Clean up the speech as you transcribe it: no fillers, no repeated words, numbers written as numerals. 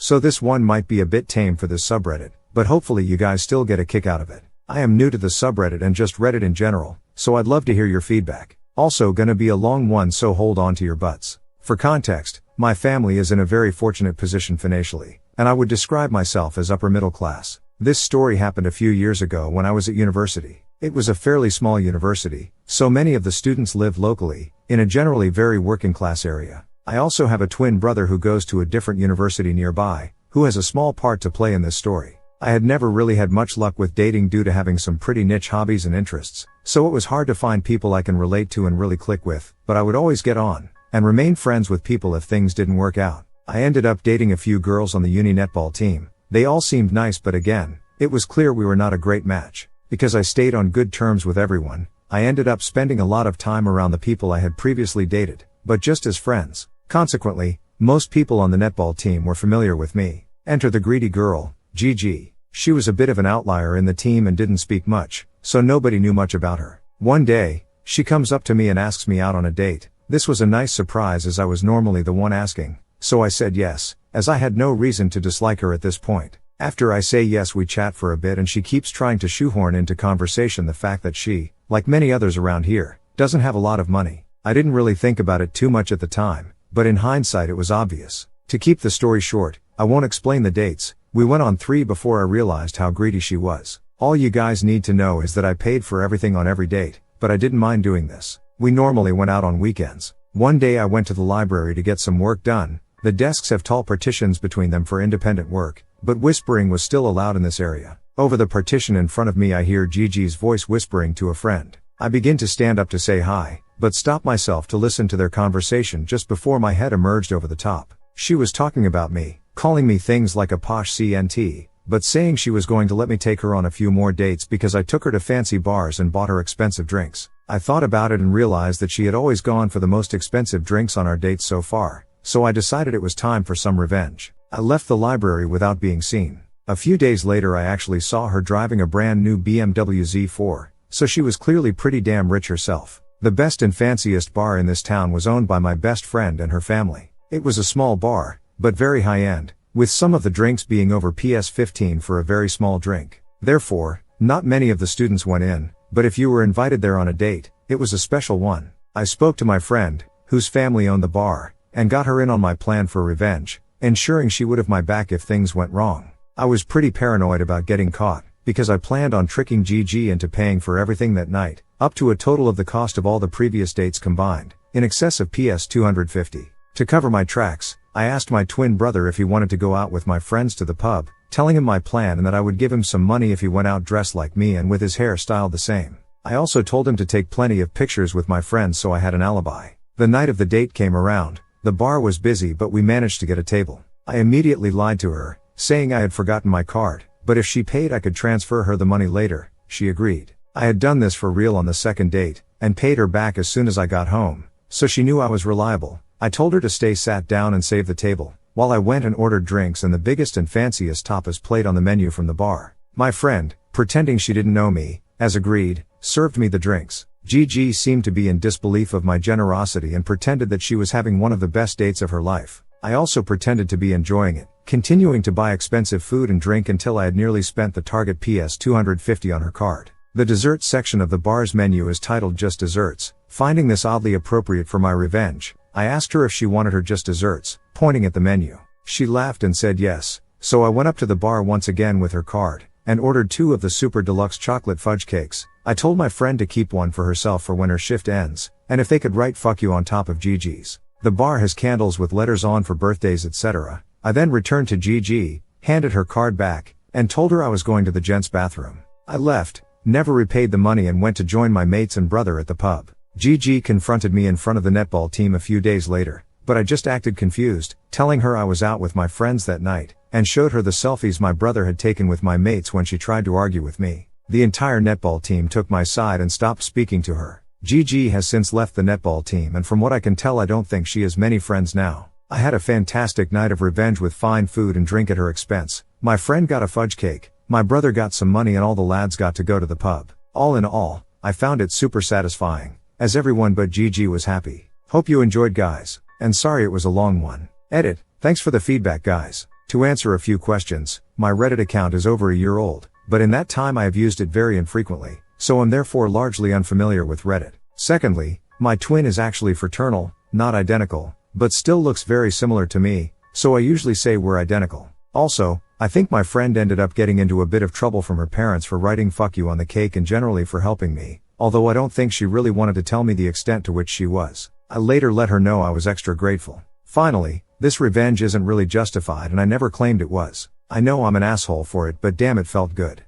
So this one might be a bit tame for this subreddit, but hopefully you guys still get a kick out of it. I am new to the subreddit and just Reddit in general, so I'd love to hear your feedback. Also gonna be a long one, so hold on to your butts. For context, my family is in a very fortunate position financially, and I would describe myself as upper middle class. This story happened a few years ago when I was at university. It was a fairly small university, so many of the students lived locally, in a generally very working class area. I also have a twin brother who goes to a different university nearby, who has a small part to play in this story. I had never really had much luck with dating due to having some pretty niche hobbies and interests, so it was hard to find people I can relate to and really click with, but I would always get on, and remain friends with people if things didn't work out. I ended up dating a few girls on the uni netball team. They all seemed nice, but again, it was clear we were not a great match. Because I stayed on good terms with everyone, I ended up spending a lot of time around the people I had previously dated, but just as friends. Consequently, most people on the netball team were familiar with me. Enter the greedy girl, Gigi. She was a bit of an outlier in the team and didn't speak much, so nobody knew much about her. One day, she comes up to me and asks me out on a date. This was a nice surprise as I was normally the one asking, so I said yes, as I had no reason to dislike her at this point. After I say yes, we chat for a bit and she keeps trying to shoehorn into conversation the fact that she, like many others around here, doesn't have a lot of money. I didn't really think about it too much at the time, but in hindsight it was obvious. To keep the story short, I won't explain the dates. We went on 3 before I realized how greedy she was. All you guys need to know is that I paid for everything on every date, but I didn't mind doing this. We normally went out on weekends. One day I went to the library to get some work done. The desks have tall partitions between them for independent work, but whispering was still allowed in this area. Over the partition in front of me I hear Gigi's voice whispering to a friend. I begin to stand up to say hi, but stop myself to listen to their conversation just before my head emerged over the top. She was talking about me, calling me things like a posh CNT, but saying she was going to let me take her on a few more dates because I took her to fancy bars and bought her expensive drinks. I thought about it and realized that she had always gone for the most expensive drinks on our dates so far, so I decided it was time for some revenge. I left the library without being seen. A few days later I actually saw her driving a brand new BMW Z4, so she was clearly pretty damn rich herself. The best and fanciest bar in this town was owned by my best friend and her family. It was a small bar, but very high-end, with some of the drinks being over PS15 for a very small drink. Therefore, not many of the students went in, but if you were invited there on a date, it was a special one. I spoke to my friend, whose family owned the bar, and got her in on my plan for revenge, ensuring she would have my back if things went wrong. I was pretty paranoid about getting caught, because I planned on tricking Gigi into paying for everything that night, up to a total of the cost of all the previous dates combined, in excess of PS 250. To cover my tracks, I asked my twin brother if he wanted to go out with my friends to the pub, telling him my plan and that I would give him some money if he went out dressed like me and with his hair styled the same. I also told him to take plenty of pictures with my friends so I had an alibi. The night of the date came around. The bar was busy but we managed to get a table. I immediately lied to her, saying I had forgotten my card, but if she paid I could transfer her the money later. She agreed. I had done this for real on the second date, and paid her back as soon as I got home, so she knew I was reliable. I told her to stay sat down and save the table, while I went and ordered drinks and the biggest and fanciest tapas plate on the menu from the bar. My friend, pretending she didn't know me, as agreed, served me the drinks. Gigi seemed to be in disbelief of my generosity and pretended that she was having one of the best dates of her life. I also pretended to be enjoying it, continuing to buy expensive food and drink until I had nearly spent the target PS 250 on her card. The dessert section of the bar's menu is titled Just Desserts. Finding this oddly appropriate for my revenge, I asked her if she wanted her just desserts, pointing at the menu. She laughed and said yes, so I went up to the bar once again with her card, and ordered 2 of the super deluxe chocolate fudge cakes. I told my friend to keep one for herself for when her shift ends, and if they could write "fuck you" on top of Gigi's. The bar has candles with letters on for birthdays, etc. I then returned to Gigi, handed her card back, and told her I was going to the gents' bathroom. I left, never repaid the money and went to join my mates and brother at the pub. Gigi confronted me in front of the netball team a few days later, but I just acted confused, telling her I was out with my friends that night, and showed her the selfies my brother had taken with my mates when she tried to argue with me. The entire netball team took my side and stopped speaking to her. Gigi has since left the netball team, and from what I can tell I don't think she has many friends now. I had a fantastic night of revenge with fine food and drink at her expense. My friend got a fudge cake, my brother got some money, and all the lads got to go to the pub. All in all, I found it super satisfying, as everyone but Gigi was happy. Hope you enjoyed, guys, and sorry it was a long one. Edit. Thanks for the feedback, guys. To answer a few questions, my Reddit account is over a year old, but in that time I have used it very infrequently, so I'm therefore largely unfamiliar with Reddit. Secondly, my twin is actually fraternal, not identical, but still looks very similar to me, so I usually say we're identical. Also, I think my friend ended up getting into a bit of trouble from her parents for writing "fuck you" on the cake and generally for helping me, although I don't think she really wanted to tell me the extent to which she was. I later let her know I was extra grateful. Finally, this revenge isn't really justified and I never claimed it was. I know I'm an asshole for it, but damn, it felt good.